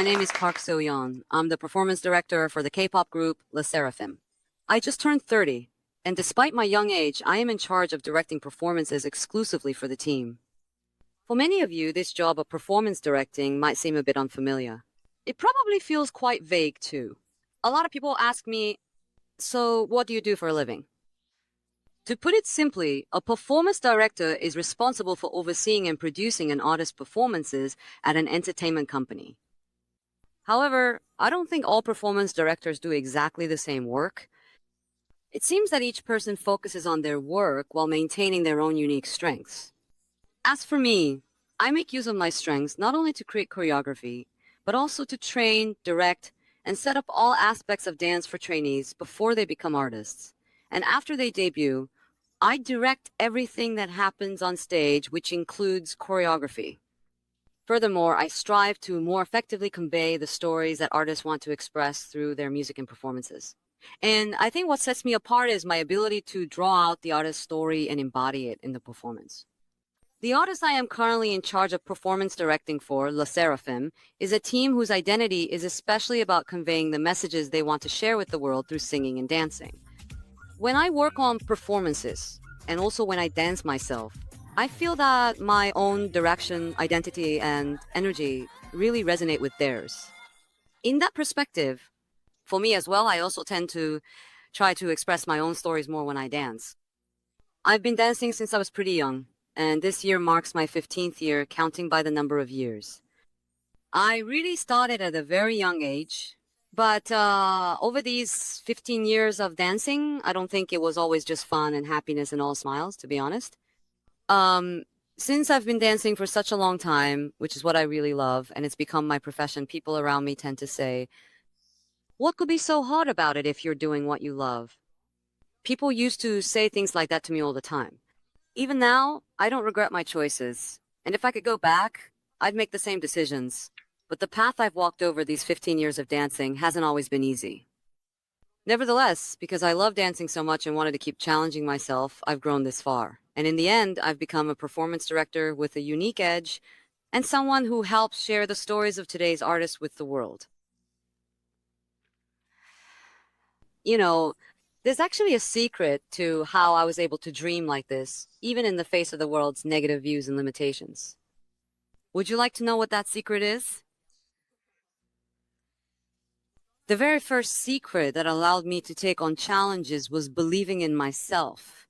my name is Park So-Yeon. I'm the performance director for the K-pop group SERAFIM. I just turned 30, and despite my young age, I am in charge of directing performances exclusively for the team. For many of you, this job of performance directing might seem a bit unfamiliar. It probably feels quite vague too. A lot of people ask me, so what do you do for a living? To put it simply, a performance director is responsible for overseeing and producing an artist's performances at an entertainment company. However, I don't think all performance directors do exactly the same work. It seems that each person focuses on their work while maintaining their own unique strengths. As for me, I make use of my strengths not only to create choreography, but also to train, direct, and set up all aspects of dance for trainees before they become artists. And after they debut, I direct everything that happens on stage, which includes choreography. Furthermore, I strive to more effectively convey the stories that artists want to express through their music and performances. And I think what sets me apart is my ability to draw out the artist's story and embody it in the performance. The artist I am currently in charge of performance directing for, SERAFIM, is a team whose identity is especially about conveying the messages they want to share with the world through singing and dancing. When I work on performances, and also when I dance myself, I feel that my own direction, identity, and energy really resonate with theirs. In that perspective, for me as well, I also tend to try to express my own stories more when I dance. I've been dancing since I was pretty young, and this year marks my 15th year, counting by the number of years. I really started at a very young age, but over these 15 years of dancing, I don't think it was always just fun and happiness and all smiles, to be honest. Since I've been dancing for such a long time, which is what I really love, and it's become my profession, people around me tend to say, what could be so hard about it if you're doing what you love? People used to say things like that to me all the time. Even now, I don't regret my choices. And if I could go back, I'd make the same decisions. But the path I've walked over these 15 years of dancing hasn't always been easy. Nevertheless, because I love dancing so much and wanted to keep challenging myself, I've grown this far. And in the end, I've become a performance director with a unique edge and someone who helps share the stories of today's artists with the world. You know, there's actually a secret to how I was able to dream like this, even in the face of the world's negative views and limitations. Would you like to know what that secret is? The very first secret that allowed me to take on challenges was believing in myself.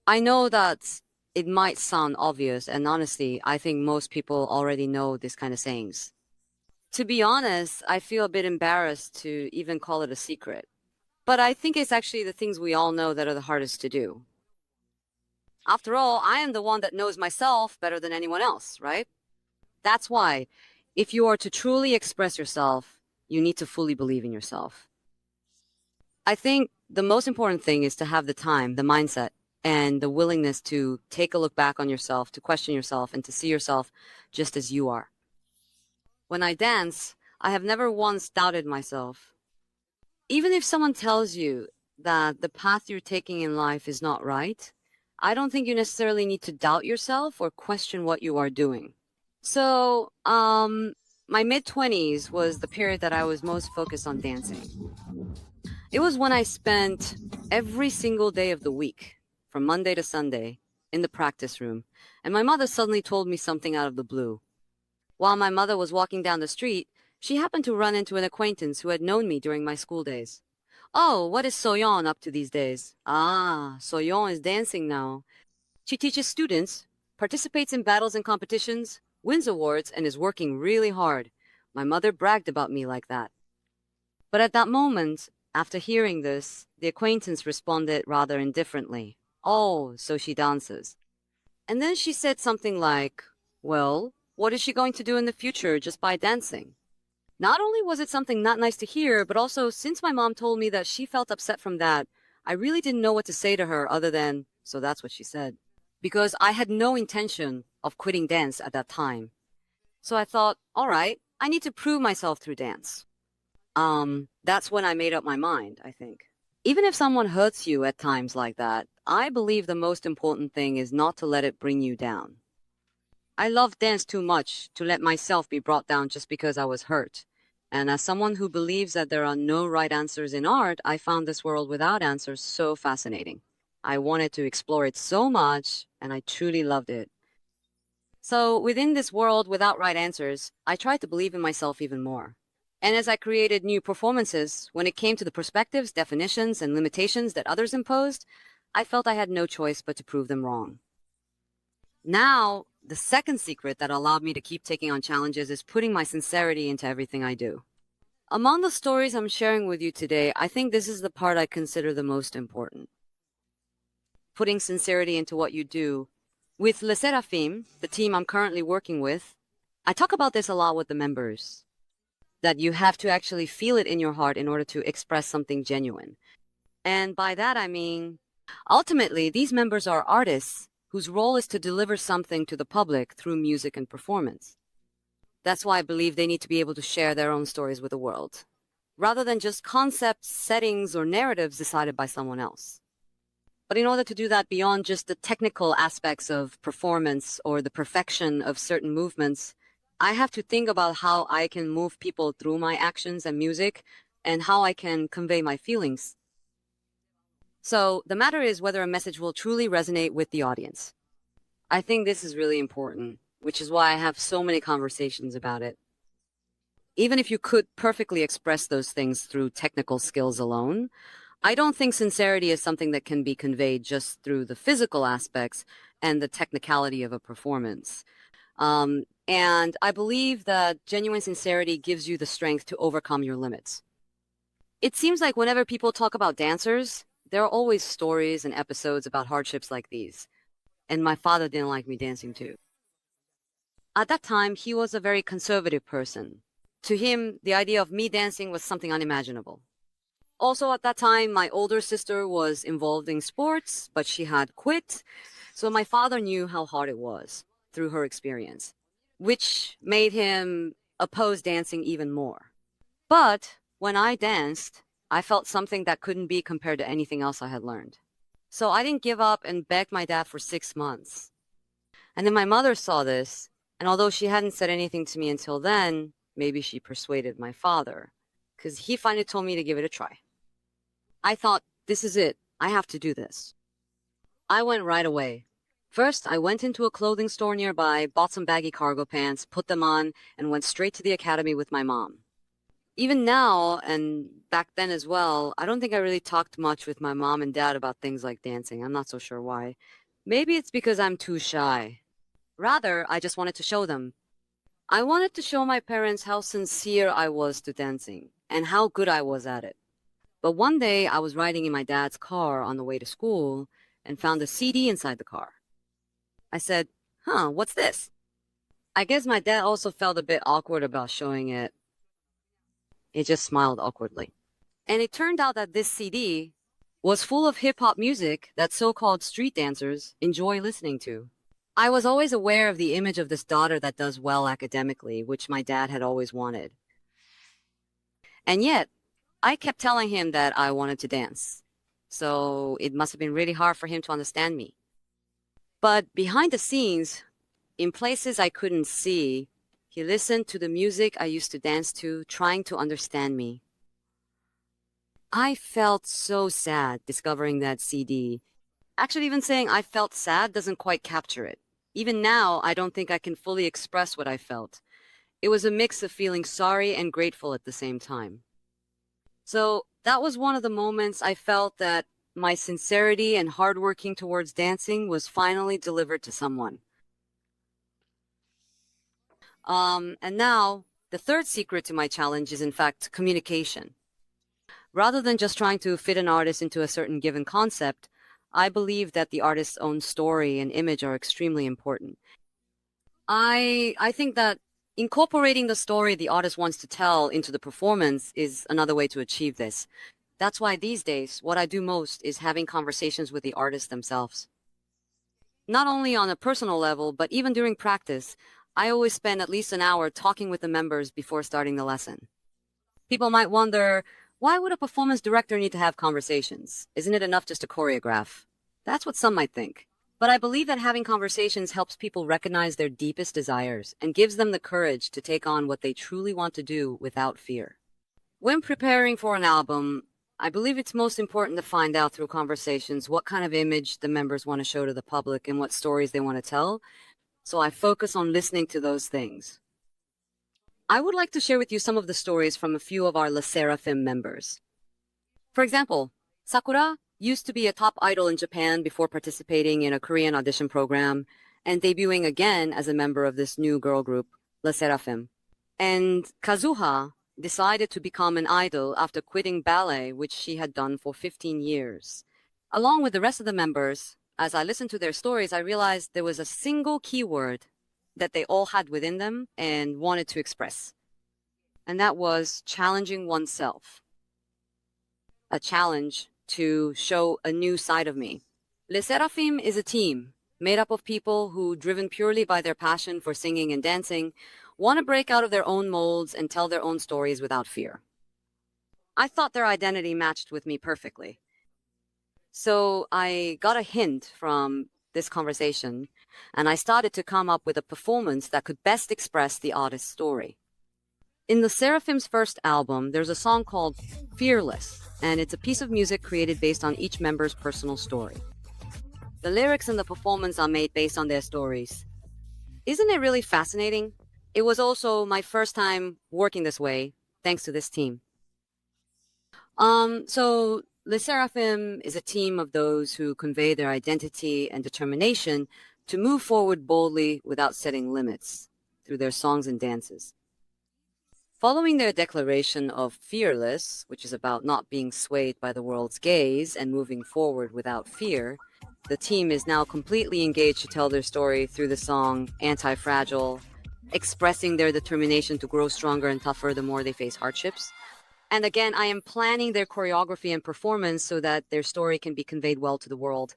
I know that it might sound obvious, and honestly, I think most people already know this kind of sayings. To be honest, I feel a bit embarrassed to even call it a secret. But I think it's actually the things we all know that are the hardest to do. After all, I am the one that knows myself better than anyone else, right? That's why, if you are to truly express yourself, you need to fully believe in yourself. I think the most important thing is to have the time, the mindset, and the willingness to take a look back on yourself, to question yourself, and to see yourself just as you are. When I dance, I have never once doubted myself. Even if someone tells you that the path you're taking in life is not right, I don't think you necessarily need to doubt yourself or question what you are doing. So, my mid-20s was the period that I was most focused on dancing. It was when I spent every single day of the week, from Monday to Sunday, in the practice room, and my mother suddenly told me something out of the blue. While my mother was walking down the street, she happened to run into an acquaintance who had known me during my school days. Oh, what is So-Yeon up to these days? Ah, So-Yeon is dancing now. She teaches students, participates in battles and competitions, wins awards, and is working really hard. My mother bragged about me like that. But at that moment, after hearing this, the acquaintance responded rather indifferently. Oh, so she dances. And then she said something like, well, what is she going to do in the future just by dancing? Not only was it something not nice to hear, but also since my mom told me that she felt upset from that, I really didn't know what to say to her other than, so that's what she said. Because I had no intention of quitting dance at that time. So I thought, all right, I need to prove myself through dance. That's when I made up my mind, I think. Even if someone hurts you at times like that, I believe the most important thing is not to let it bring you down. I love dance too much to let myself be brought down just because I was hurt. And as someone who believes that there are no right answers in art, I found this world without answers so fascinating. I wanted to explore it so much, and I truly loved it. So within this world without right answers, I tried to believe in myself even more. And as I created new performances, when it came to the perspectives, definitions, and limitations that others imposed, I felt I had no choice but to prove them wrong. Now, the second secret that allowed me to keep taking on challenges is putting my sincerity into everything I do. Among the stories I'm sharing with you today, I think this is the part I consider the most important. Putting sincerity into what you do. With SERAFIM, the team I'm currently working with, I talk about this a lot with the members, that you have to actually feel it in your heart in order to express something genuine. And by that I mean, ultimately, these members are artists whose role is to deliver something to the public through music and performance. That's why I believe they need to be able to share their own stories with the world, rather than just concepts, settings, or narratives decided by someone else. But in order to do that beyond just the technical aspects of performance or the perfection of certain movements, I have to think about how I can move people through my actions and music and how I can convey my feelings. So the matter is whether a message will truly resonate with the audience. I think this is really important, which is why I have so many conversations about it. Even if you could perfectly express those things through technical skills alone, I don't think sincerity is something that can be conveyed just through the physical aspects and the technicality of a performance. And I believe that genuine sincerity gives you the strength to overcome your limits. It seems like whenever people talk about dancers, there are always stories and episodes about hardships like these. And my father didn't like me dancing too. At that time, he was a very conservative person. To him, the idea of me dancing was something unimaginable. Also, at that time, my older sister was involved in sports, but she had quit. So my father knew how hard it was through her experience, which made him oppose dancing even more. But when I danced, I felt something that couldn't be compared to anything else I had learned. So I didn't give up and begged my dad for 6 months. And then my mother saw this, and although she hadn't said anything to me until then, maybe she persuaded my father, because he finally told me to give it a try. I thought, this is it. I have to do this. I went right away. First, I went into a clothing store nearby, bought some baggy cargo pants, put them on, and went straight to the academy with my mom. Even now, and back then as well, I don't think I really talked much with my mom and dad about things like dancing. I'm not so sure why. Maybe it's because I'm too shy. Rather, I just wanted to show them. I wanted to show my parents how sincere I was to dancing and how good I was at it. But one day I was riding in my dad's car on the way to school and found a CD inside the car. I said, what's this? I guess my dad also felt a bit awkward about showing it. He just smiled awkwardly. And it turned out that this CD was full of hip-hop music that so-called street dancers enjoy listening to. I was always aware of the image of this daughter that does well academically, which my dad had always wanted. And yet, I kept telling him that I wanted to dance. So it must have been really hard for him to understand me. But behind the scenes, in places I couldn't see, he listened to the music I used to dance to, trying to understand me. I felt so sad discovering that CD. Actually, even saying I felt sad doesn't quite capture it. Even now, I don't think I can fully express what I felt. It was a mix of feeling sorry and grateful at the same time. So that was one of the moments I felt that my sincerity and hard working towards dancing was finally delivered to someone. And now, the third secret to my challenge is in fact communication. Rather than just trying to fit an artist into a certain given concept, I believe that the artist's own story and image are extremely important. I think that incorporating the story the artist wants to tell into the performance is another way to achieve this. That's why these days, what I do most is having conversations with the artists themselves. Not only on a personal level, but even during practice, I always spend at least an hour talking with the members before starting the lesson. People might wonder, why would a performance director need to have conversations? Isn't it enough just to choreograph? That's what some might think. But I believe that having conversations helps people recognize their deepest desires and gives them the courage to take on what they truly want to do without fear. When preparing for an album, I believe it's most important to find out through conversations what kind of image the members want to show to the public and what stories they want to tell. So I focus on listening to those things. I would like to share with you some of the stories from a few of our SERAFIM members. For example, Sakura used to be a top idol in Japan before participating in a Korean audition program and debuting again as a member of this new girl group, SERAFIM. And Kazuha decided to become an idol after quitting ballet, which she had done for 15 years. Along with the rest of the members, as I listened to their stories, I realized there was a single keyword that they all had within them and wanted to express. And that was challenging oneself. A challenge to show a new side of me. SERAFIM is a team made up of people who, driven purely by their passion for singing and dancing, want to break out of their own molds and tell their own stories without fear. I thought their identity matched with me perfectly. So I got a hint from this conversation, and I started to come up with a performance that could best express the artist's story. In the SERAFIM's first album, there's a song called Fearless, and it's a piece of music created based on each member's personal story. The lyrics and the performance are made based on their stories. Isn't it really fascinating? It was also my first time working this way, thanks to this team. So SERAFIM is a team of those who convey their identity and determination to move forward boldly without setting limits through their songs and dances. Following their declaration of Fearless, which is about not being swayed by the world's gaze and moving forward without fear, the team is now completely engaged to tell their story through the song Anti-Fragile, expressing their determination to grow stronger and tougher the more they face hardships. And again, I am planning their choreography and performance so that their story can be conveyed well to the world.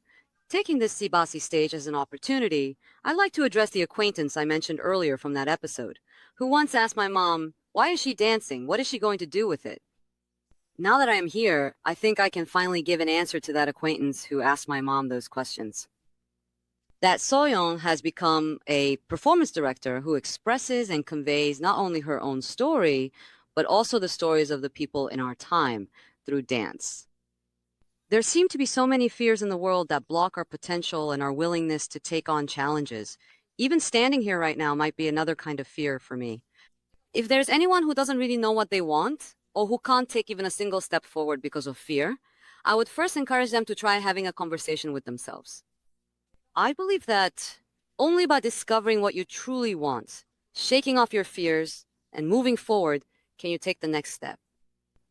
Taking this SEBASI stage as an opportunity, I'd like to address the acquaintance I mentioned earlier from that episode, who once asked my mom, "Why is she dancing? What is she going to do with it?" Now that I am here, I think I can finally give an answer to that acquaintance who asked my mom those questions. That So-Yeon has become a performance director who expresses and conveys not only her own story, but also the stories of the people in our time through dance. There seem to be so many fears in the world that block our potential and our willingness to take on challenges. Even standing here right now might be another kind of fear for me. If there's anyone who doesn't really know what they want, or who can't take even a single step forward because of fear, I would first encourage them to try having a conversation with themselves. I believe that only by discovering what you truly want, shaking off your fears, and moving forward, can you take the next step.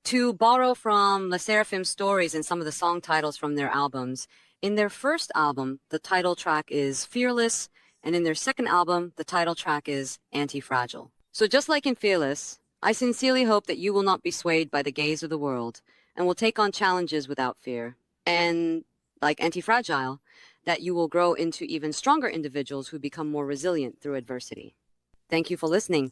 To borrow from SERAFIM's stories and some of the song titles from their albums, in their first album, the title track is Fearless, and in their second album, the title track is Anti-Fragile. So just like in Fearless, I sincerely hope that you will not be swayed by the gaze of the world and will take on challenges without fear. And like Anti-Fragile, that you will grow into even stronger individuals who become more resilient through adversity. Thank you for listening.